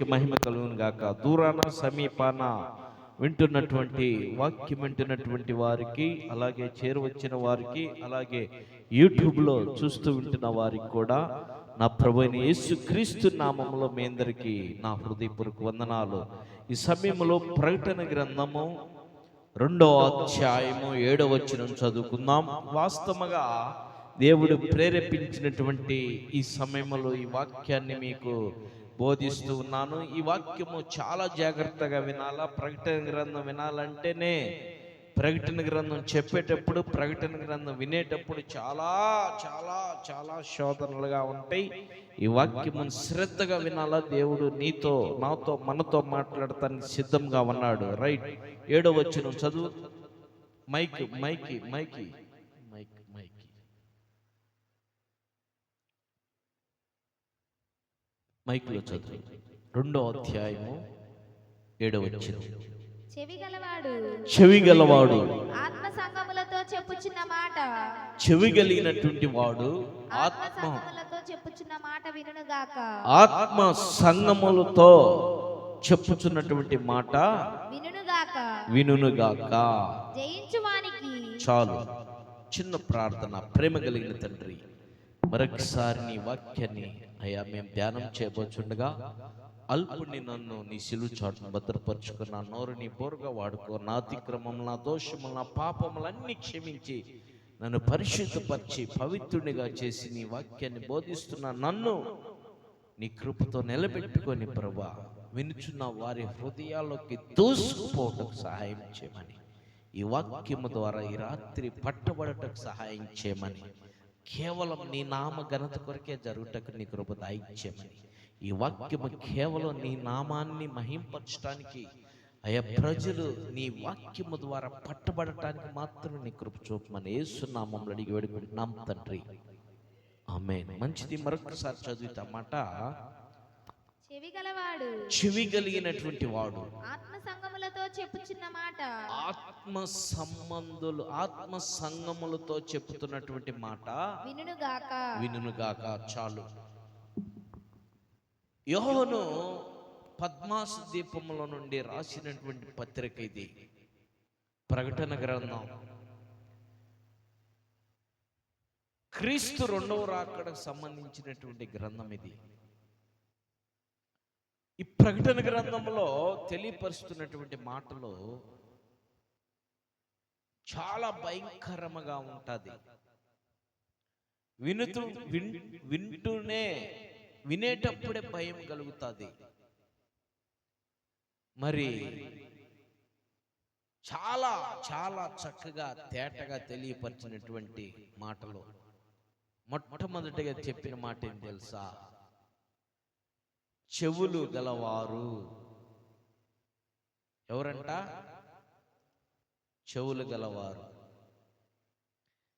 దేవునికి మహిమ కలుగును గాక. దూరాన సమీపాన వింటున్నటువంటి వాక్యం వింటున్నటువంటి వారికి, అలాగే చేరువచ్చిన వారికి, అలాగే యూట్యూబ్లో చూస్తూ వింటున్న వారికి కూడా నా ప్రభువైన యేసుక్రీస్తు నామములో మీ అందరికీ నా హృదయపూర్వక వందనాలు. ఈ సమయంలో ప్రకటన గ్రంథము 2వ అధ్యాయము 7వ వచనం చదువుకుందాం. వాస్తవంగా దేవుడు ప్రేరేపించినటువంటి ఈ సమయంలో ఈ వాక్యాన్ని మీకు బోధిస్తూ ఉన్నాను. ఈ వాక్యము చాలా జాగ్రత్తగా వినాలా. ప్రకటన గ్రంథం వినాలంటేనే, ప్రకటన గ్రంథం చెప్పేటప్పుడు, ప్రకటన గ్రంథం వినేటప్పుడు చాలా చాలా చాలా శోధనలుగా ఉంటాయి. ఈ వాక్యము శ్రద్ధగా వినాలా. దేవుడు నీతో, నాతో, మనతో మాట్లాడటానికి సిద్ధంగా ఉన్నాడు. రైట్, 7వ వచనం చదువు. మైక్లో చదువు. 2వ అధ్యాయము 7వ వచనం. చెవిగలవాడు ఆత్మ సంగములతో చెప్పుచున్న మాట, చెవిగలిగినటువంటి వాడు ఆత్మ సంగములతో చెప్పుచున్న మాట వినుగాక. ఆత్మ సంగములతో చెప్పుచున్నటువంటి మాట వినుగాక. జయించువానికి. చాలు, చిన్న ప్రార్థన. ప్రేమ కలిగిన తండ్రి, మరొకసారి నీ వాక్యాన్ని అయ్యా మేము ధ్యానం చేయబోచుండగా అల్పుని నన్ను నీ సిలువ చాటును భద్రపరుచుకున్న నోరు నీ బోరుగా వాడుకో. నా అతిక్రమములు, నా దోషములు, నా పాపములన్నీ క్షమించి నన్ను పరిశుద్ధపరిచి పవిత్రునిగా చేసి నీ వాక్యాన్ని బోధిస్తున్న నన్ను నీ కృపతో నిలబెట్టుకొని ప్రభువా, వినుచున్న వారి హృదయాల్లోకి దూసుకుపోవటకు సహాయం చేయమని, ఈ వాక్యము ద్వారా ఈ రాత్రి పట్టబడటకు సహాయం చేయమని, కేవలం నీ నామ ఘనత కొరకే జరుగుటకు నీ కృప దయచేయమని, ఈ వాక్యము కేవలం నీ నామాన్ని మహింపరచడానికి, అయా ప్రజలు నీ వాక్యము ద్వారా పట్టబడటానికి మాత్రమే నీ కృప చూపమని యేసు నామములో అడిగి వేడుకుంటున్నాం తండ్రి, ఆమేన్. మంచిది, మరొకసారి చదువుతామాట. చెవిగలిగినటువంటి వాడు ఆత్మ సంగములతో చెప్పుచున్న మాట, ఆత్మ సంగములతో చెప్పుతున్నటువంటి మాట వినుగాక. చాలు. యోహాను పద్మాసు దీపముల నుండి రాసినటువంటి పత్రిక ఇది. ప్రకటన గ్రంథం క్రీస్తు 2వ రాకడకు సంబంధించినటువంటి గ్రంథం ఇది. ఈ ప్రకటన గ్రంథంలో తెలియపరుస్తున్నటువంటి మాటలు చాలా భయంకరంగా ఉంటుంది. వింటూనే వినేటప్పుడే భయం కలుగుతుంది. మరి చాలా చాలా చక్కగా తేటగా తెలియపరిచినటువంటి మాటలు. మొట్టమొదటిగా చెప్పిన మాట ఏం తెలుసా? చెవులు గలవారు. ఎవరంట? చెవులు గలవారు.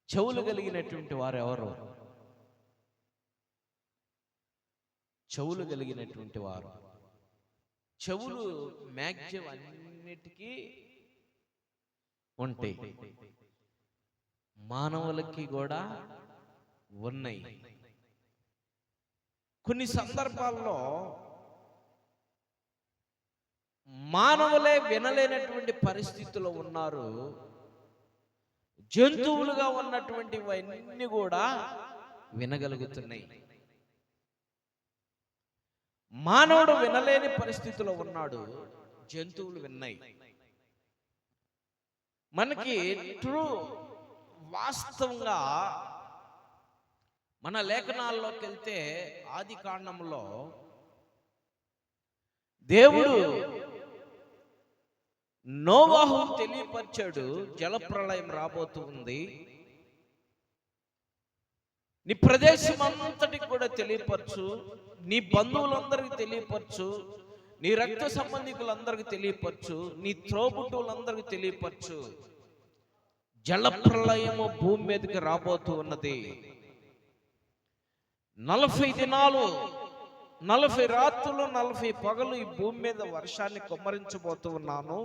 చెవులు కలిగినటువంటి వారు ఎవరు? చెవులు కలిగినటువంటి వారు. చెవులు మ్యాక్సిమం అన్నిటికీ ఉంటాయి, మానవులకి కూడా ఉన్నాయి. కొన్ని సందర్భాల్లో మానవులే వినలేనటువంటి పరిస్థితుల్లో ఉన్నారు. జంతువులుగా ఉన్నటువంటివన్నీ కూడా వినగలుగుతున్నాయి. మానవుడు వినలేని పరిస్థితిలో ఉన్నాడు, జంతువులు విన్నాయి. మనకి వాస్తవంగా మన లేఖనాల్లోకి వెళ్తే ఆది కాండంలో దేవుడు నోవాహు తెలియపరిచాడు, జలప్రళయం రాబోతుంది, నీ ప్రదేశం అంతటికి కూడా తెలియపరచు, నీ బంధువులందరికీ తెలియపరచు, నీ రక్త సంబంధికులందరికీ తెలియపరచు, నీ త్రోబుట్టువులందరికీ తెలియపరచు, జలప్రళయము భూమి మీదకి రాబోతూ ఉన్నది. 40 దినాలు 40 రాత్రులు 40 పగలు ఈ భూమి మీద వర్షాన్ని కుమ్మరించబోతూ ఉన్నాను.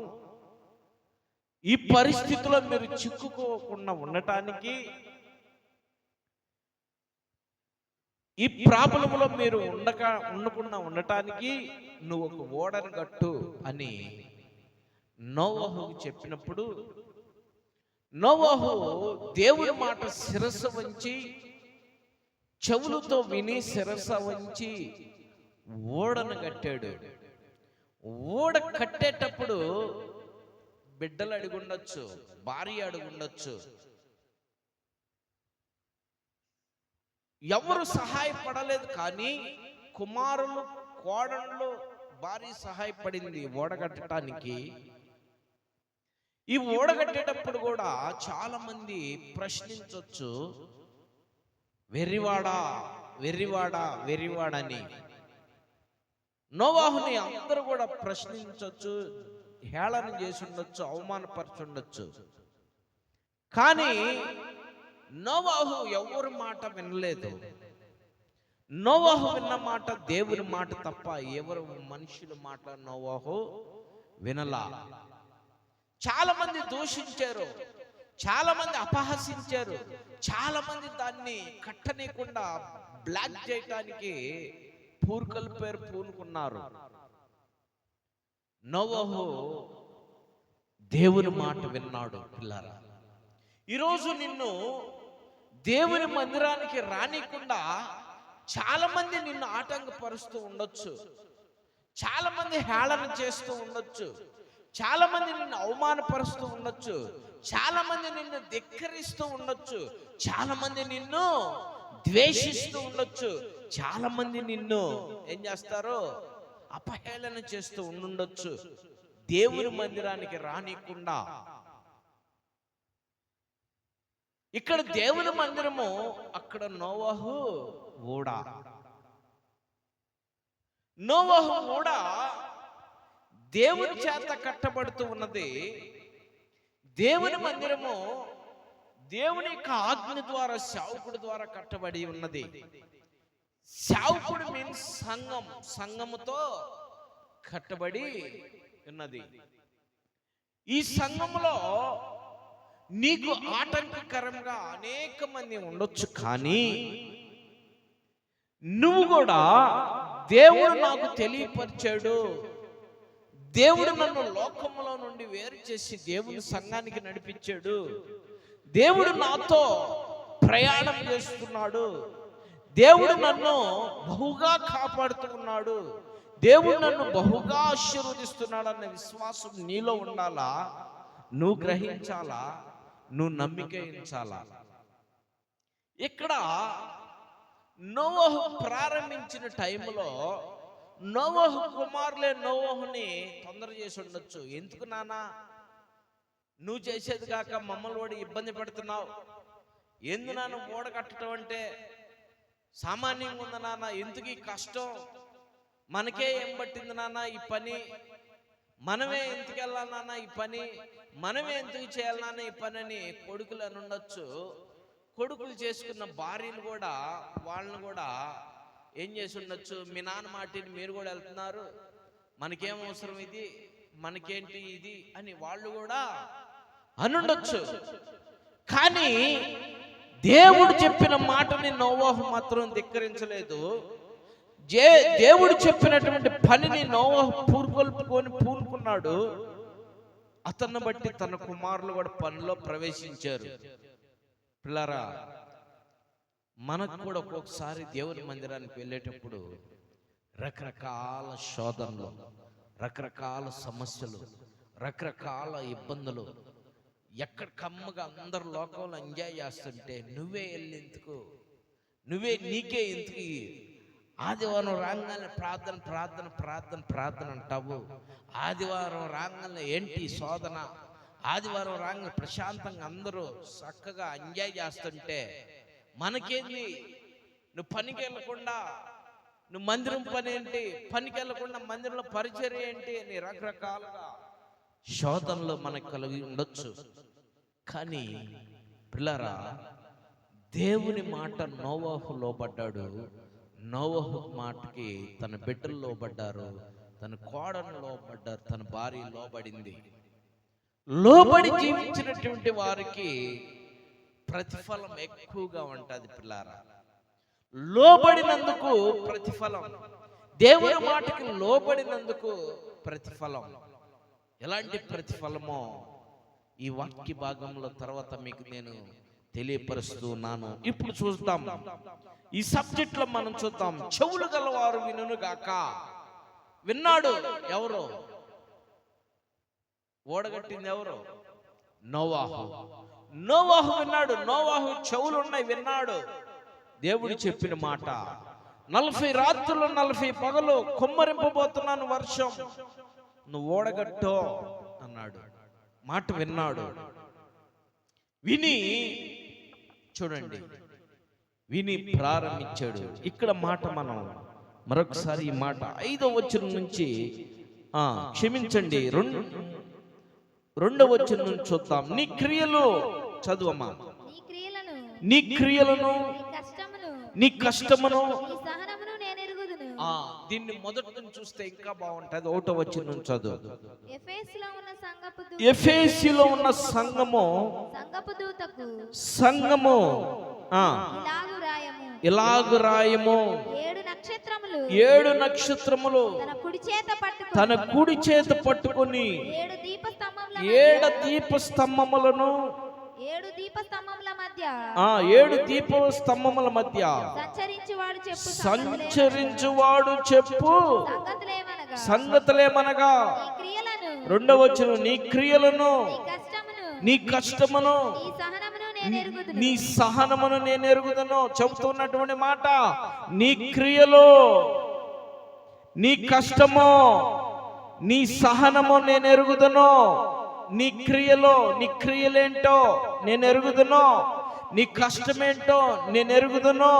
ఈ పరిస్థితిలో మీరు చిక్కుకోకుండా ఉండటానికి ఈ ప్రాబ్లంలో మీరు ఉండకుండా ఉండటానికి నువ్వు ఒక ఓడను కట్టు అని నోవహుకు చెప్పినప్పుడు నోవహు దేవుని మాట శిరస్సు వంచి చెవులతో విని శిరస్సు వంచి ఓడను కట్టాడు. ఓడ కట్టేటప్పుడు బిడ్డలు అడుగుండొచ్చు, భార్య అడుగుండొచ్చు, ఎవరు సహాయపడలేదు. కానీ కుమారులు, కోడళ్ళు, భార్య సహాయపడింది ఓడగట్టడానికి. ఈ ఓడగట్టేటప్పుడు కూడా చాలా మంది ప్రశ్నించవచ్చు, వెర్రివాడా వెర్రివాడా వెర్రివాడని. నోవాహుని అందరూ కూడా ప్రశ్నించవచ్చు, హేళన చేసి ఉండొచ్చు, అవమానపరచుండొచ్చు. కానీ నోవాహు ఎవరి మాట వినలేదు. నోవాహు విన్న మాట దేవుని మాట తప్ప ఎవరు మనుషుల మాట నోవాహు వినలా. చాలా మంది దూషించారు, చాలా మంది అపహసించారు, చాలా మంది దాన్ని కట్టనీయకుండా బ్లాక్ చేయటానికి పేరు పూనుకున్నారు. నోవాహు దేవుని మాట విన్నాడు. పిల్లారా, ఈరోజు నిన్ను దేవుని మందిరానికి రానికుండా చాలా మంది నిన్ను ఆటంకపరుస్తూ ఉండొచ్చు, చాలా మంది హేళన చేస్తూ ఉండొచ్చు, చాలా మంది నిన్ను అవమానపరుస్తూ ఉండొచ్చు, చాలా మంది నిన్ను ధిక్కరిస్తూ ఉండొచ్చు, చాలా మంది నిన్ను ద్వేషిస్తూ ఉండొచ్చు, చాలా మంది నిన్ను ఏం చేస్తారో అపహేళన చేస్తూ ఉండుండొచ్చు. దేవుని మందిరానికి రానికుండా. ఇక్కడ దేవుని మందిరము, అక్కడ నోవాహు ఓడ. నోవాహు ఓడ దేవుని చేత కట్టబడుతూ ఉన్నది. దేవుని మందిరము దేవుని యొక్క ఆజ్ఞ ద్వారా, సేవకుడి ద్వారా కట్టబడి ఉన్నది. సేవకుడు మీన్స్ సంఘం, సంఘముతో కట్టబడి ఉన్నది. ఈ సంఘములో నీకు ఆటంకకరంగా అనేక మంది ఉండొచ్చు, కానీ నువ్వు కూడా దేవుడు నాకు తెలియపరిచాడు, దేవుడు నన్ను లోకములో నుండి వేరు చేసి దేవుని సంఘానికి నడిపించాడు, దేవుడు నాతో ప్రయాణం చేస్తున్నాడు, దేవుడు నన్ను బహుగా కాపాడుతున్నాడు, దేవుడు నన్ను బహుగా ఆశీర్వదిస్తున్నాడు అన్న విశ్వాసం నీలో ఉండాలా. నువ్వు గ్రహించాలా, నువ్వు నమ్మికయించాలా. ఇక్కడ నోవహు ప్రారంభించిన టైంలో నోవహు కుమారులే నోవహుని తొందర చేసి ఉండొచ్చు. ఎందుకు నానా నువ్వు చేసేది కాక మమ్మల్ని వాడి ఇబ్బంది పెడుతున్నావు, ఎందు నాన్న ఓడ కట్టడం అంటే సామాన్యంగా ఉంది నాన్న, ఎందుకు ఈ కష్టం, మనకే ఏం పట్టింది నాన్న ఈ పని, మనమే ఎందుకు వెళ్ళాలి నాన్న ఈ పని, మనమే ఎందుకు చేయాలి నాన్న ఈ పని అని కొడుకులు అని ఉండొచ్చు. కొడుకులు చేసుకున్న భార్యలు కూడా వాళ్ళని కూడా ఏం చేసి ఉండొచ్చు, మీ నాన్న మాటిని మీరు కూడా వెళ్తున్నారు, మనకేం అవసరం ఇది, మనకేంటి ఇది అని వాళ్ళు కూడా అనుండొచ్చు. కానీ దేవుడు చెప్పిన మాటని నోవాహు మాత్రం ధిక్కరించలేదు. దేవుడు చెప్పినటువంటి పనిని నోవాహు పూనుకున్నాడు. అతన్ని బట్టి తన కుమారులు కూడా పనిలో ప్రవేశించారు. పిల్లరా, మనకు కూడా ఒక్కొక్కసారి దేవుని మందిరానికి వెళ్ళేటప్పుడు రకరకాల శోధనలు, రకరకాల సమస్యలు, రకరకాల ఇబ్బందులు, ఎక్కడ కమ్మగా అందరు లోకంలో ఎంజాయ్ చేస్తుంటే నువ్వే వెళ్ళేందుకు, నువ్వే నీకే ఎందుకు ఆదివారం రాగానే ప్రార్థన ప్రార్థన ప్రార్థన ప్రార్థన అంటావు, ఆదివారం రాగానే ఏంటి శోధన, ఆదివారం రాగానే ప్రశాంతంగా అందరూ చక్కగా ఎంజాయ్ చేస్తుంటే మనకేంది, నువ్వు పనికి వెళ్ళకుండా నువ్వు మందిరం పని ఏంటి, పనికి వెళ్ళకుండా మందిరంలో పరిచర్య ఏంటి అని రకరకాలుగా శోధనలు మనకు కలిగి ఉండొచ్చు. కానీ పిల్లరా, దేవుని మాట నోవాహు లోబడ్డాడు. నోవాహు మాటకి తన బిడ్డలు లోబడ్డారు, తన కోడలు లోబడ్డారు, తన భార్య లోబడింది. లోబడి జీవించినటువంటి వారికి ప్రతిఫలం ఎక్కువగా ఉంటుంది. పిల్లారా, లోబడినందుకు ప్రతిఫలం. దేవుని మాటకి లోబడినందుకు ప్రతిఫలం. ఎలాంటి ప్రతిఫలమో ఈ వాక్య భాగంలో తర్వాత మీకు నేను తెలియపరుస్తూ ఉన్నాను. ఇప్పుడు చూద్దాం, ఈ సబ్జెక్ట్ లో మనం చూద్దాం. చెవులు గలవారు వినును గాక. విన్నాడు ఎవరు? ఓడగట్టింది ఎవరు? నోవాహు. నోవాహు విన్నాడు. నోవాహు చెవులు ఉన్నాయి, విన్నాడు దేవుడు చెప్పిన మాట. 40 రాత్రులు 40 పగలు కుమ్మరింపబోతున్నాను వర్షం, నువ్వు ఓడగట్టో అన్నాడు. మాట విన్నాడు. విని చూడండి, విని ప్రారంభించాడు. ఇక్కడ మాట మనం మరొకసారి ఈ మాట 5వ వచనం నుంచి క్షమించండి 2వ వచనం నుంచి చూద్దాం. నీ క్రియలు చదువమ్మా. నీ క్రియలను, నీ కష్టమును, దీన్ని మొదటి నుంచి చూస్తే ఇంకా బాగుంటది. 1వ వచనం నుంచి చదువు. ఎఫెసీలో ఉన్న సంఘము ఇలాగు రాయము. 7 నక్షత్రములు తన కుడి చేత పట్టుకొని 7 దీపస్తంభములను 7 దీపస్తంభముల మధ్య సంచరించువాడు చెప్పు సంగతులేమనగా. 2వ వచనం, నీ క్రియలను, నీ కష్టమును, నీ సహనమును నేను ఎరుగుదను. చెబుతున్నటువంటి మాట, నీ క్రియలు, నీ కష్టము, నీ సహనము నేను ఎరుగుదను. నీ క్రియలో, నీ క్రియలేంటో నేను ఎరుగుదును. నీ కష్టమేంటో నేను ఎరుగుదును.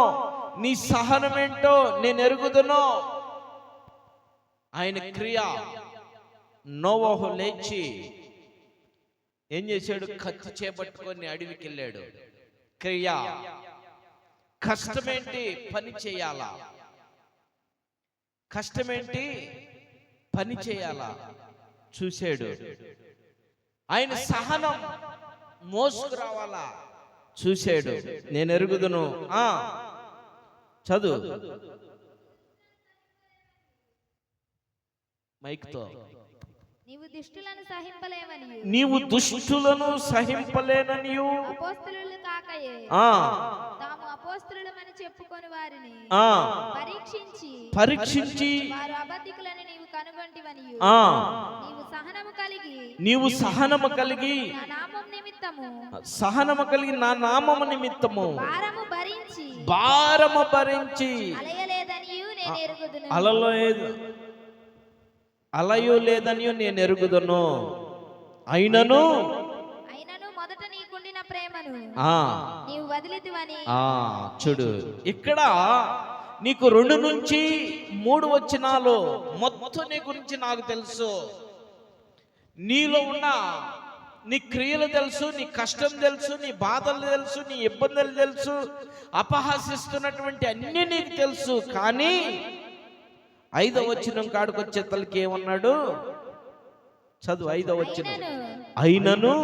నీ సహనమేంటో నేను ఎరుగుదును. ఆయన క్రియ. నోవాహు లేచి ఏం చేశాడు? కత్తి చేపట్టుకొని అడవికి వెళ్ళాడు. క్రియ. కష్టమేంటి? పని చేయాలా. కష్టమేంటి? పని చేయాలా చూశాడు. ఆయన సహనం మోసుకురావాలా చూశాడు. నేను ఎరుగుదును. చదువు మైక్తో. నీవు దుష్టులను సహింపలేవనియు, నీవు దుష్టులను సహింపలేననియు అపోస్తలులు కాకయే తాము అపోస్తలులమని చెప్పుకొని వారిని పరీక్షించి వారు అబద్ధికులని నీవు కనుగొంటివనియు, నీవు సహనము కలిగి నా నామము నిమిత్తము భారము భరించి అలయు లేదని నేను ఎరుగుదును. అయినను మొదట నీకుండిన ప్రేమను నీవు వదిలితివని. చూడు, ఇక్కడ నీకు 2 నుంచి 3 వచనాలు మొత్తం నీ గురించి నాకు తెలుసు. నీలో ఉన్న నీ క్రియలు తెలుసు, నీ కష్టం తెలుసు, నీ బాధలు తెలుసు, నీ ఇబ్బందులు తెలుసు, అపహాసిస్తున్నటువంటి అన్ని నీకు తెలుసు. కానీ 5వ వచనం కాడికి వచ్చే తలకి ఏమన్నాడు? చదువు 5వ వచనం. అయినను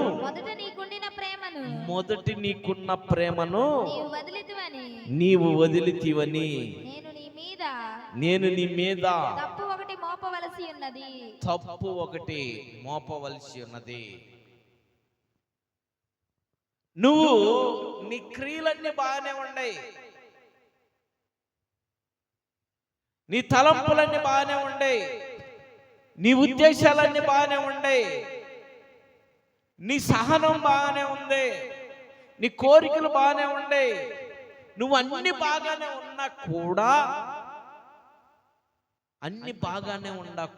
మొదటి నీకున్న ప్రేమను నీవు వదిలితివని నేను నీ మీద తప్పు ఒకటి మోపవలసి ఉన్నది. నువ్వు నీ క్రియలన్నీ బాగానే ఉన్నాయి, నీ తలంపులన్నీ బాగానే ఉన్నాయి, నీ ఉద్దేశాలన్నీ బాగానే ఉన్నాయి, నీ సహనం బాగానే ఉంది, నీ కోరికలు బాగానే ఉన్నాయి. నువ్వు అన్ని బాగానే ఉన్నా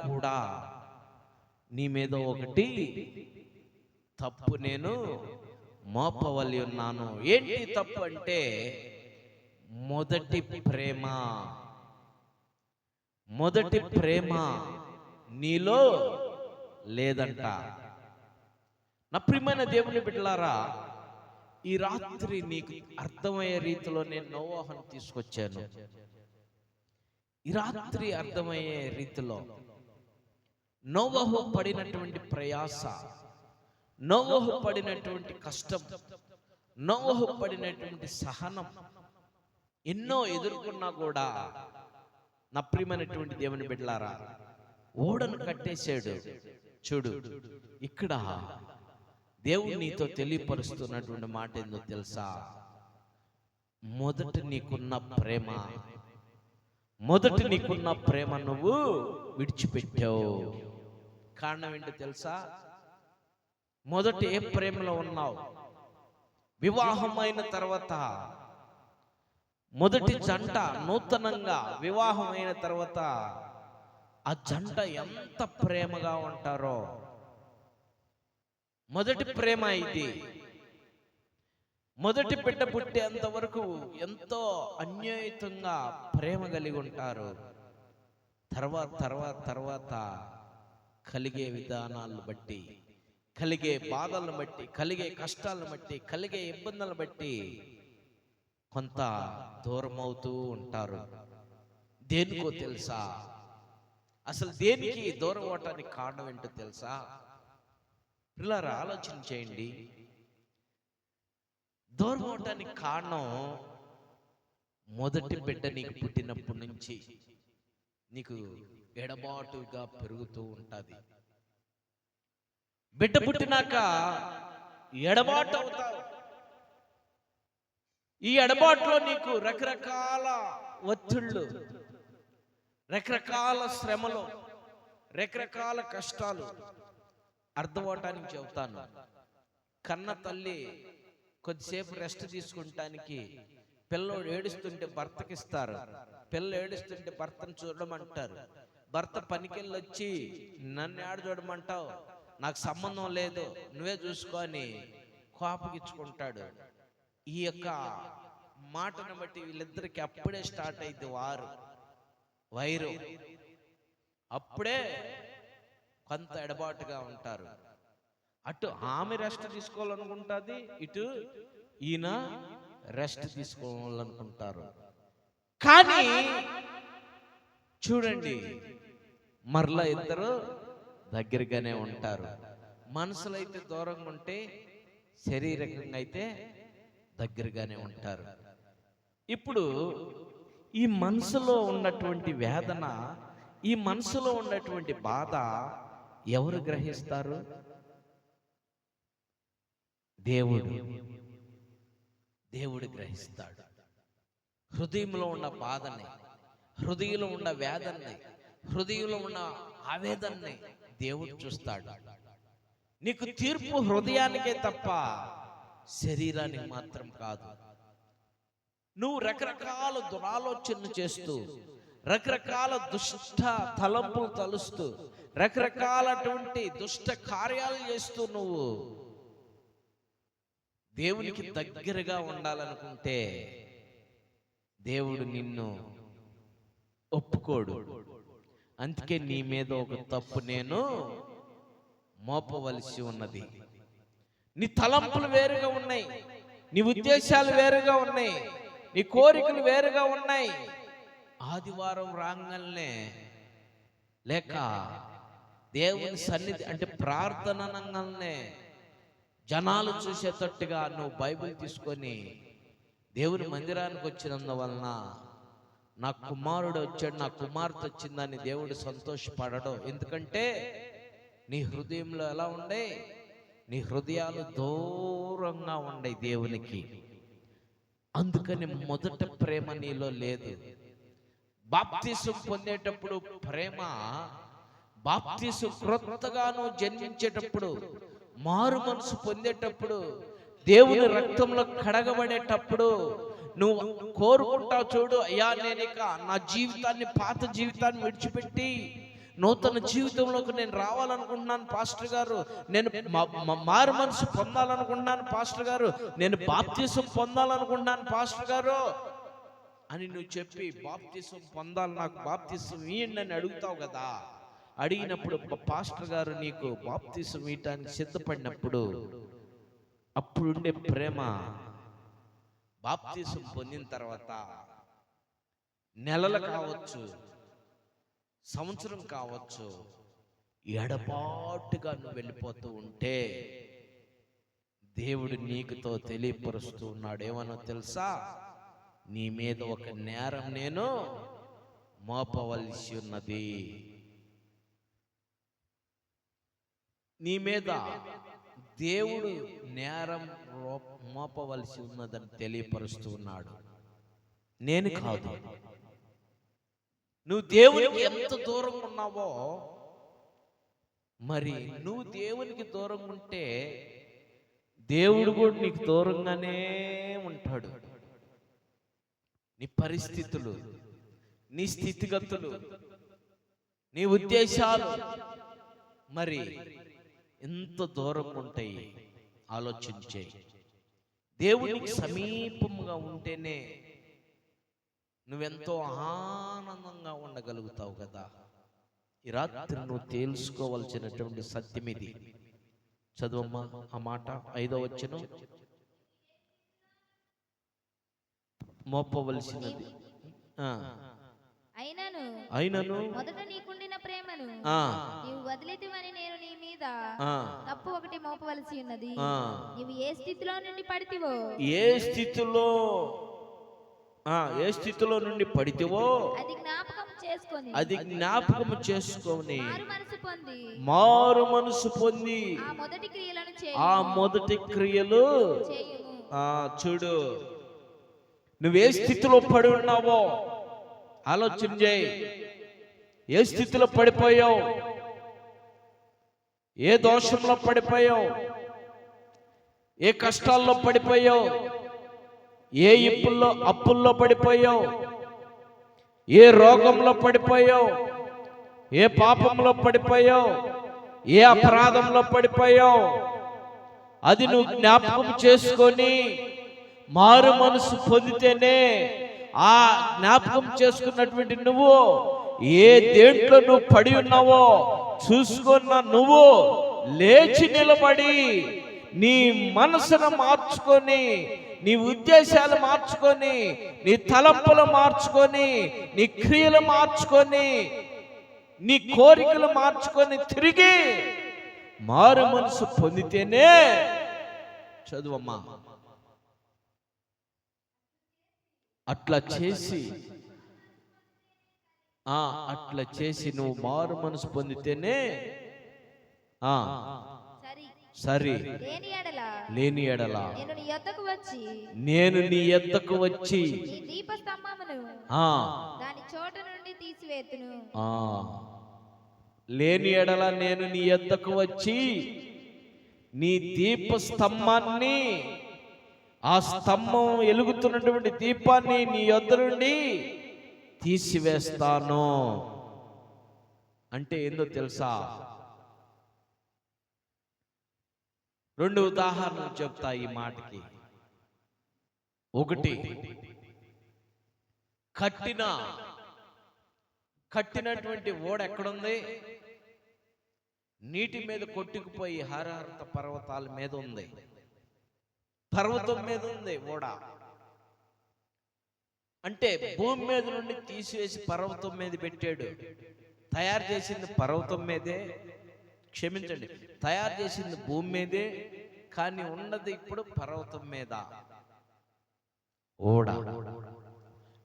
కూడా నీ మీద ఒకటి తప్పు నేను మోపవలి ఉన్నాను. ఏంటి తప్పు అంటే మొదటి ప్రేమ నీలో లేదంట. నా ప్రియమైన దేవుని బిడ్డలారా, ఈ రాత్రి నీకు అర్థమయ్యే రీతిలో నేను నోవాహును తీసుకొచ్చాను. ఈ రాత్రి అర్థమయ్యే రీతిలో నోవాహు పడినటువంటి ప్రయాస, నోవాహు పడినటువంటి కష్టం, నోవాహు పడినటువంటి సహనం ఎన్నో ఎదుర్కొన్నా కూడా నా ప్రియమైనటువంటి దేవుని బిడ్డలారా, ఓడను కట్టేశాడు. చూడు, ఇక్కడ దేవుడు నీతో తెలియపరుస్తున్నటువంటి మాట ఏందో తెలుసా? మొదట నీకున్న ప్రేమ నువ్వు విడిచిపెట్టావు. కారణం ఏంటో తెలుసా? మొదట ఏ ప్రేమలో ఉన్నావు? వివాహం అయిన తర్వాత మొదటి జంట నూతనంగా వివాహం అయిన తర్వాత ఆ జంట ఎంత ప్రేమగా ఉంటారో. మొదటి ప్రేమ ఇది. మొదటి బిడ్డ పుట్టేంత వరకు ఎంతో అన్యాయతంగా ప్రేమ కలిగి ఉంటారు. తర్వాత కలిగే విధానాలను బట్టి, కలిగే బాధలను బట్టి, కలిగే కష్టాలను బట్టి, కలిగే ఇబ్బందులను బట్టి కొంత దూరం అవుతూ ఉంటారు. దేనికో తెలుసా? అసలు దేనికి దూరం అవటానికి కారణం ఏంటో తెలుసా? పిల్లరా, ఆలోచన చేయండి. దూరం అవటానికి కారణం, మొదటి బిడ్డ నీకు పుట్టినప్పటి నుంచి నీకు ఎడబాటుగా పెరుగుతూ ఉంటుంది. బిడ్డ పుట్టినాక ఎడబాటు అవుతావు. ఈ ఎడబాటులో నీకు రకరకాల ఒత్తిళ్ళు, రకరకాల శ్రమలు, రకరకాల కష్టాలు అర్థమవటానికి చెబుతాను. కన్న తల్లి కొద్దిసేపు రెస్ట్ తీసుకుంటానికి పిల్లోడు ఏడుస్తుంటే భర్తకిస్తారు. పిల్ల ఏడుస్తుంటే భర్తను చూడమంటారు. భర్త పనికెళ్ళొచ్చి నన్ను ఏడ చూడమంటావు, నాకు సంబంధం లేదు, నువ్వే చూసుకొని కోపగించుకుంటాడు. ఈ యొక్క మాటను బట్టి వీళ్ళిద్దరికి అప్పుడే స్టార్ట్ అయింది వైరు. అప్పుడే కొంత ఎడబాటుగా ఉంటారు. అటు ఆమె రెస్ట్ తీసుకోవాలనుకుంటుంది, ఇటు ఈయన రెస్ట్ తీసుకోవాలనుకుంటారు. కానీ చూడండి, మరలా ఇద్దరు దగ్గరగానే ఉంటారు. మనసులో అయితే దూరంగా ఉంటే శారీరకంగా అయితే దగ్గరగానే ఉంటారు. ఇప్పుడు ఈ మనసులో ఉన్నటువంటి వేదన, ఈ మనసులో ఉన్నటువంటి బాధ ఎవరు గ్రహిస్తారు? దేవుడు గ్రహిస్తాడు. హృదయంలో ఉన్న బాధని, హృదయంలో ఉన్న వేదనని, హృదయంలో ఉన్న ఆవేదనని దేవుడు చూస్తాడు. నీకు తీర్పు హృదయానికే తప్ప శరీరానికి మాత్రం కాదు. నువ్వు రకరకాల దురాలోచనలు చేస్తూ, రకరకాల దుష్ట తలంపులు తలుస్తూ, రకరకాలటువంటి దుష్ట కార్యాలు చేస్తూ నువ్వు దేవునికి దగ్గరగా ఉండాలనుకుంటే దేవుడు నిన్ను ఒప్పుకోడు. అందుకే నీ మీద ఒక తప్పు నేను మోపవలసి ఉన్నది. నీ తలంపులు వేరుగా ఉన్నాయి, నీ ఉద్దేశాలు వేరుగా ఉన్నాయి, నీ కోరికలు వేరుగా ఉన్నాయి. ఆదివారం రాగానే లేక దేవుని సన్నిధి అంటే ప్రార్థననంగానే జనాలు చూసేటట్టుగా నువ్వు బైబిల్ తీసుకొని దేవుని మందిరానికి వచ్చినందువలన నా కుమారుడు వచ్చాడు, నా కుమార్తె వచ్చిందని దేవుడు సంతోషపడడు. ఎందుకంటే నీ హృదయంలో ఎలా ఉండే? నీ హృదయాలు దూరంగా ఉండే దేవునికి. అందుకని మొదట ప్రేమ నీలో లేదు. బాప్తిసం పొందేటప్పుడు ప్రేమ, బాప్తిసం క్రొత్తగా నువ్వు జన్మించేటప్పుడు, మారు మనసు పొందేటప్పుడు, దేవుని రక్తంలో కడగబడేటప్పుడు నువ్వు కోరుకుంటావు. చూడు, అయ్యా నేను ఇక నా జీవితాన్ని, పాత జీవితాన్ని విడిచిపెట్టి నూతన జీవితంలోకి నేను రావాలనుకుంటున్నాను పాస్టర్ గారు, నేను మారు మనసు పొందాలనుకుంటున్నాను పాస్టర్ గారు, నేను బాప్తిసం పొందాలనుకుంటున్నాను పాస్టర్ గారు అని నువ్వు చెప్పి బాప్తిసం పొందాలి, నాకు బాప్తిసం ఇయ్యండి అని అడుగుతావు కదా. అడిగినప్పుడు పాస్టర్ గారు నీకు బాప్తిసం ఇయ్యటానికి సిద్ధపడినప్పుడు అప్పుడుండే ప్రేమ, బాప్తిసం పొందిన తర్వాత నెలలు కావచ్చు, సంవత్సరం కావచ్చు, ఎడబాటుగా నువ్వు వెళ్ళిపోతూ ఉంటే దేవుడు నీకుతో తెలియపరుస్తూ ఉన్నాడు. ఏమన్నా తెలుసా? నీ మీద ఒక నేరం నేను మోపవలసి ఉన్నది. నీ మీద దేవుడు నేరం మోపవలసి ఉన్నదని తెలియపరుస్తూ ఉన్నాడు. నేను కాదు. నువ్వు దేవునికి ఎంత దూరంగా ఉన్నావో, మరి నువ్వు దేవునికి దూరంగా ఉంటే దేవుడు కూడా నీకు దూరంగానే ఉంటాడు. నీ పరిస్థితులు, నీ స్థితిగతులు, నీ ఉద్దేశాలు మరి ఎంత దూరంగా ఉంటాయి ఆలోచించే. దేవునికి సమీపంగా ఉంటేనే నువ్వెంతో ఆనందంగా ఉండగలుగుతావు కదా. ఈ రాత్రి నువ్వు తెలుసుకోవాల్సినటువంటి సత్యం ఇది. చదువమ్మా ఆ మాట, 5వ వచనం. మోపవలసినది అయినను మొదట నీకుండిన ప్రేమను నీవు వదిలితివని నేను నీ మీద తప్పు ఒకటి మోపవలసి ఉన్నది. నీవు ఏ స్థితిలో నుండి పడితివో, ఏ స్థితిలో నుండి పడితివో అది జ్ఞాపకం చేసుకొని మారు మనసు పొంది ఆ మొదటి క్రియలు చూడు. నువ్వే స్థితిలో పడి ఉన్నావో ఆలోచన చేయి. ఏ స్థితిలో పడిపోయావు, ఏ దోషంలో పడిపోయావు, ఏ కష్టాల్లో పడిపోయావు, ఏ అప్పుల్లో పడిపోయావు, ఏ రోగంలో పడిపోయావు, ఏ పాపంలో పడిపోయావు, ఏ అపరాధంలో పడిపోయావు, అది నువ్వు జ్ఞాపకం చేసుకొని మారు మనసు పొందితేనే ఆ జ్ఞాపకం చేసుకున్నటువంటి నువ్వు ఏ దేంట్లో నువ్వు పడి ఉన్నావో చూసుకున్న నువ్వు లేచి నిలబడి నీ మనసును మార్చుకొని, నీ ఉద్దేశాలు మార్చుకొని, నీ తలంపులు మార్చుకొని, నీ క్రియలు మార్చుకొని, నీ కోరికలు మార్చుకొని తిరిగి మారు మనసు పొందితేనే. చదువమ్మా. అట్లా చేసి నువ్వు మారు మనసు పొందితేనే సరే. లేని ఎడల నేను నీ యొద్దకు వచ్చి లేని ఎడల నేను నీ యొద్దకు వచ్చి నీ దీపస్తంభాన్ని, ఆ స్తంభం వెలుగుతున్నటువంటి దీపాన్ని నీ యొద్ద నుండి తీసివేస్తాను. అంటే ఏందో తెలుసా? 2 ఉదాహరణలు చెప్తా ఈ మాటకి. ఒకటి, కట్టినటువంటి ఓడ ఎక్కడుంది? నీటి మీద కొట్టుకుపోయి హరహరత పర్వతాల మీద ఉంది. పర్వతం మీద ఉంది ఓడ. అంటే భూమి మీద నుండి తీసివేసి పర్వతం మీద పెట్టాడు. తయారు చేసింది పర్వతం మీదే, క్షమించండి, తయారు చేసింది భూమి మీదే, కానీ ఉన్నది ఇప్పుడు పర్వతం మీద ఓడ.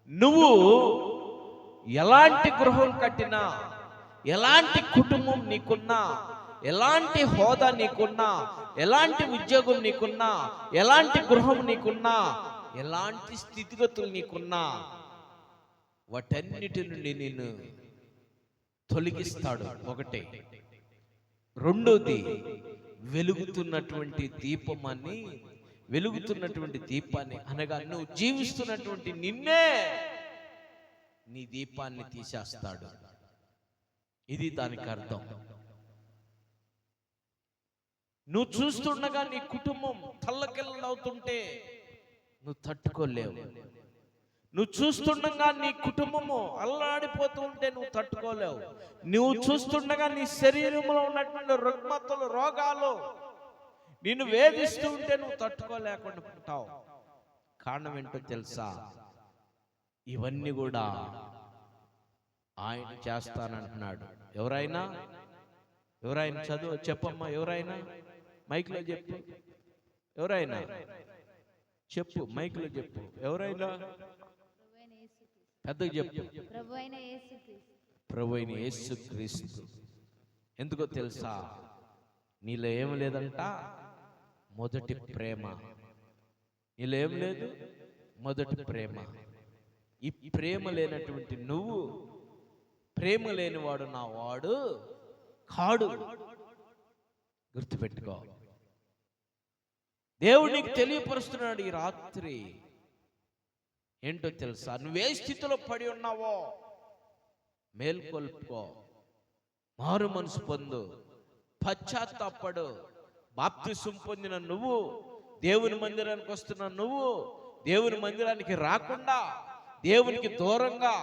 నువ్వు ఎలాంటి గృహం కట్టినా, ఎలాంటి కుటుంబం నీకున్నా, ఎలాంటి హోదా నీకున్నా, ఎలాంటి ఉద్యోగం నీకున్నా, ఎలాంటి గృహం నీకున్నా, ఎలాంటి స్థితిగతులు నీకున్నా, వాటన్నిటి నుండి నిన్ను తొలగిస్తాడు. ఒకటే. రెండోది, వెలుగుతున్నటువంటి దీపాన్ని అనగా నువ్వు జీవిస్తున్నటువంటి నిన్నే నీ దీపాన్ని తీసేస్తాడు. ఇది దానికి అర్థం. నువ్వు చూస్తుండగా నీ కుటుంబం తల్లకిల్లవుతుంటే నువ్వు తట్టుకోలేవు. నువ్వు చూస్తుండగా నీ కుటుంబము అల్లాడిపోతూ ఉంటే నువ్వు తట్టుకోలేవు. నువ్వు చూస్తుండగా నీ శరీరంలో ఉన్నటువంటి రుగ్మతలు, రోగాలు నిన్ను వేధిస్తూ ఉంటే నువ్వు తట్టుకోలేకుండా ఉంటావు. కారణం ఏంటో తెలుసా? ఇవన్నీ కూడా ఆయన చేస్తానంటున్నాడు. ఎవరైనా చదువు చెప్పమ్మా. ఎవరైనా మైక్లో చెప్పు. ఎవరైనా చెప్పు, మైక్లో చెప్పు. ఎవరైనా పెద్దగా చెప్పు. ప్రభు అయిన యేసుక్రీస్తు. ప్రభు అయిన యేసుక్రీస్తు. ఎందుకో తెలుసా? నీలో ఏం లేదంట, మొదటి ప్రేమ. నీలో ఏం లేదు, మొదటి ప్రేమ. ఈ ప్రేమ లేనటువంటి నువ్వు, ప్రేమ లేనివాడు నా వాడు కాడు. గుర్తుపెట్టుకో. దేవుడు నీకు తెలియపరుస్తున్నాడు ఈ రాత్రి. ఏంటో తెలుసా? నువ్వే స్థితిలో పడి ఉన్నావో మేల్కొల్పుకో, మారు మనసు పొందు, పశ్చాత్తాపడు. బాప్తిసం పొందిన నువ్వు, దేవుని మందిరానికి వస్తున్న నువ్వు, దేవుని మందిరానికి రాకుండా దేవునికి దూరంగా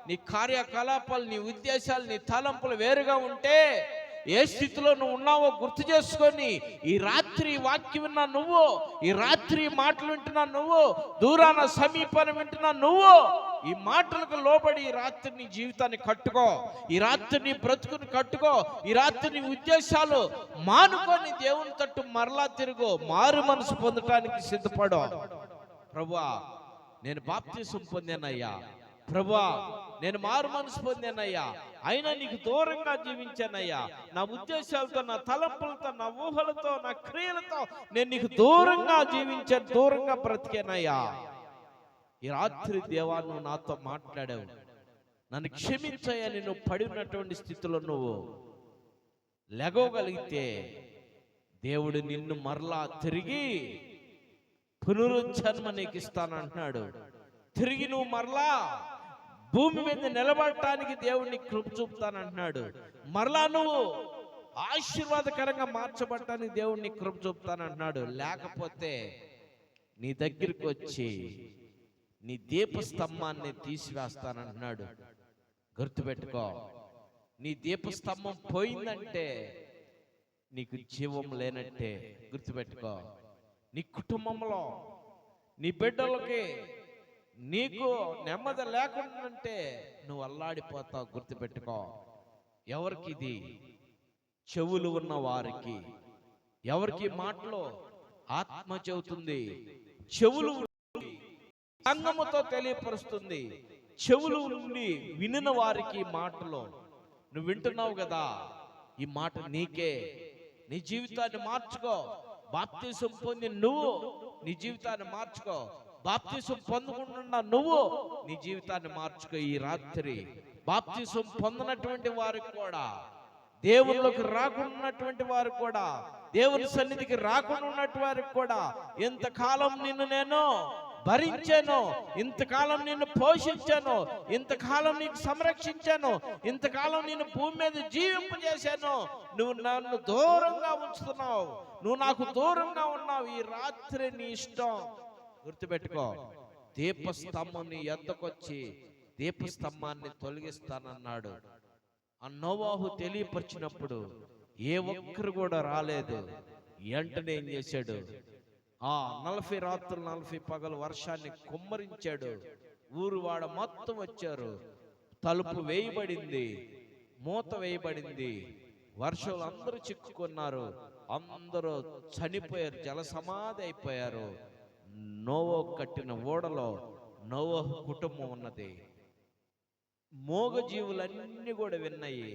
నీ కార్యకలాపాలు, నీ ఉద్దేశాలు, నీ తలంపులు వేరుగా ఉంటే ఏ స్థితిలో నువ్వు ఉన్నావో గుర్తు చేసుకొని ఈ రాత్రి వాక్యం విన్నా నువ్వు, ఈ రాత్రి మాటలు వింటున్నా నువ్వు, దూరాన సమీపాన్ని వింటున్నా నువ్వు, ఈ మాటలకు లోబడి ఈ రాత్రి నీ జీవితాన్ని కట్టుకో, ఈ రాత్రి నీ బ్రతుకుని కట్టుకో, ఈ రాత్రి నీ ఉద్దేశాలు మానుకొని దేవుని తట్టు మరలా తిరుగు, మారు మనసు పొందటానికి సిద్ధపడు. ప్రభువా, నేను బాప్తిసం పొందానయ్యా, ప్రభువా నేను మారు మనసు పొందానయ్యా, అయినా నీకు దూరంగా జీవించానయ్యా, నా ఉద్దేశాలతో, నా తలంపులతో, నా ఊహలతో, నా క్రియలతో నేను నీకు దూరంగా జీవించాను, దూరంగా బ్రతికానయ్యా. ఈ రాత్రి దేవా నువ్వు నాతో మాట్లాడావు, నన్ను క్షమించయ్యా. నువ్వు పడి ఉన్నటువంటి స్థితిలో నువ్వు లెగవగలిగితే దేవుడు నిన్ను మరలా తిరిగి పునరుజ్జన్మ నీకు ఇస్తానంటున్నాడు. తిరిగి నువ్వు మరలా భూమి మీద నిలబడటానికి దేవుడిని కృప చూపుతానంటున్నాడు. మరలా నువ్వు ఆశీర్వాదకరంగా మార్చబడటానికి దేవుడిని కృప చూపుతానంటున్నాడు. లేకపోతే నీ దగ్గరికి వచ్చి నీ దీపస్తంభాన్ని తీసివేస్తానంటున్నాడు. గుర్తుపెట్టుకో, నీ దీపస్తంభం పోయిందంటే నీకు జీవం లేనట్టే. గుర్తుపెట్టుకో, నీ కుటుంబంలో, నీ బిడ్డలకి, నీకు నెమ్మది లేకుండా నువ్వు అల్లాడిపోతావు. గుర్తుపెట్టుకో. ఎవరికి ఇది? చెవులు ఉన్న వారికి. ఎవరికి మాటలో ఆత్మ చెబుతుంది, చెవులు సంగముతో తెలియపరుస్తుంది. చెవులు ఉండి వినిన వారికి మాటలో నువ్వు వింటున్నావు కదా, ఈ మాట నీకే. నీ జీవితాన్ని మార్చుకో. బాప్తిసం పొంది నువ్వు నీ జీవితాన్ని మార్చుకో. బాప్తిసం పొందకుండా నువ్వు నీ జీవితాన్ని మార్చుకో. ఈ రాత్రి బాప్తిసం పొందినటువంటి వారికి కూడా, దేవుళ్ళకి రాకున్నటువంటి వారికి కూడా, దేవుని సన్నిధికి రాకుండా ఉన్నటువంటి వారికి కూడా, ఇంతకాలం నిన్ను నేను భరించాను, ఇంతకాలం నిన్ను పోషించాను, ఇంతకాలం నీకు సంరక్షించాను, ఇంతకాలం నేను భూమి మీద జీవింపజేశాను, నువ్వు నన్ను దూరంగా ఉంచుతున్నావు, నువ్వు నాకు దూరంగా ఉన్నావు. ఈ రాత్రి నీ ఇష్టం. గుర్తుపెట్టుకో, దీపస్తంభం నీ ఎద్దకొచ్చి దీపస్తంభాన్ని తొలగిస్తానన్నాడు. ఆ నోవాహు తెలియపరిచినప్పుడు ఏ ఒక్కరు కూడా రాలేదు. వెంటనే ఏం చేశాడు? 40 రాత్రులు 40 పగలు వర్షాన్ని కుమ్మరించాడు. ఊరు వాడ మొత్తం వచ్చారు. తలుపు వేయబడింది, మూత వేయబడింది. వర్షాలు అందరూ చిక్కుకున్నారు, అందరూ చనిపోయారు, జల సమాధి అయిపోయారు. నోవహు కట్టిన ఓడలో నోవహు కుటుంబం ఉన్నది. మోగ జీవులన్నీ కూడా విన్నాయి.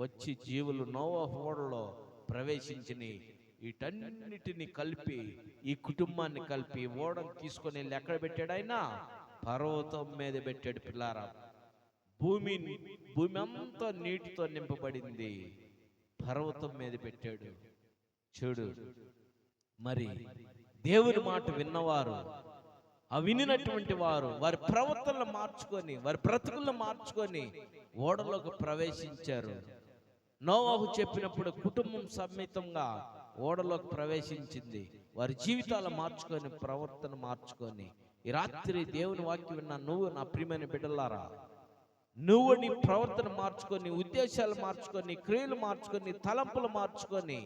వచ్చి జీవులు నోవహు ఓడలో ప్రవేశించిని. వీటన్నిటిని కలిపి, ఈ కుటుంబాన్ని కలిపి ఓడను తీసుకొని వెళ్ళి ఎక్కడ పెట్టాడు? ఆయన పర్వతం మీద పెట్టాడు. పిల్లారా, భూమి అంతా నీటితో నింపబడింది, పర్వతం మీద పెట్టాడు. చూడు, మరి దేవుని మాట విన్నవారు, ఆ వినినటువంటి వారు వారి ప్రవర్తనలు మార్చుకొని, వారి బ్రతుకులను మార్చుకొని ఓడలోకి ప్రవేశించారు. నోవాహు చెప్పినప్పుడు కుటుంబం సమేతంగా ఓడలోకి ప్రవేశించింది. వారి జీవితాలు మార్చుకొని, ప్రవర్తన మార్చుకొని, ఈ రాత్రి దేవుని వాక్యం విన్నా నువ్వు, నా ప్రియమైన బిడ్డలారా, నువ్వు నీ ప్రవర్తన మార్చుకొని, ఉద్దేశాలు మార్చుకొని, క్రియలు మార్చుకొని, తలంపులు మార్చుకొని,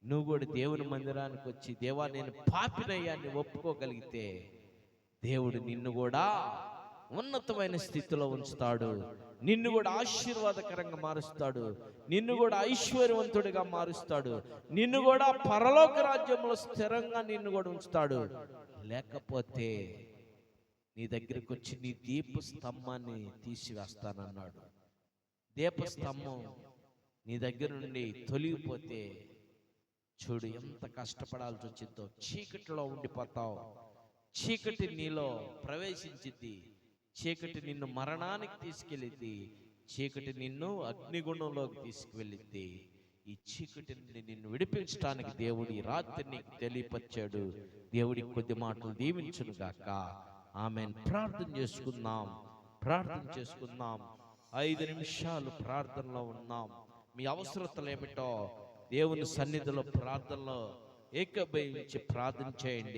నువ్వు కూడా దేవుని మందిరానికి వచ్చి, దేవా నేను పాపినయ్యాన్ని ఒప్పుకోగలిగితే దేవుడు నిన్ను కూడా ఉన్నతమైన స్థితిలో ఉంచుతాడు. నిన్ను కూడా ఆశీర్వాదకరంగా మారుస్తాడు. నిన్ను కూడా ఐశ్వర్యవంతుడిగా మారుస్తాడు. నిన్ను కూడా పరలోక రాజ్యంలో స్థిరంగా నిన్ను కూడా ఉంచుతాడు. లేకపోతే నీ దగ్గరికి వచ్చి నీ దీపస్తంభాన్ని తీసివేస్తానన్నాడు. దీపస్తంభం నీ దగ్గర నుండి తొలగిపోతే చూడు ఎంత కష్టపడాల్సి వచ్చిందో. చీకటిలో ఉండిపోతావు, చీకటి నీలో ప్రవేశించింది, చీకటి నిన్ను మరణానికి తీసుకెళ్ళింది, చీకటి నిన్ను అగ్నిగుణంలోకి తీసుకువెళ్ళింది. ఈ చీకటి నుండి నిన్ను విడిపించడానికి దేవుడు ఈ రాత్రి నీకు తెలియపరిచాడు. దేవుడి కొద్ది మాటలు దీవించును గాక. ఆమెన్. ప్రార్థన చేసుకుందాం, ప్రార్థన చేసుకుందాం. 5 నిమిషాలు ప్రార్థనలో ఉన్నాం. మీ అవసరతలు ఏమిటో దేవుని సన్నిధిలో ప్రార్థనలో ఏకీభవించి ప్రార్థన చేయండి.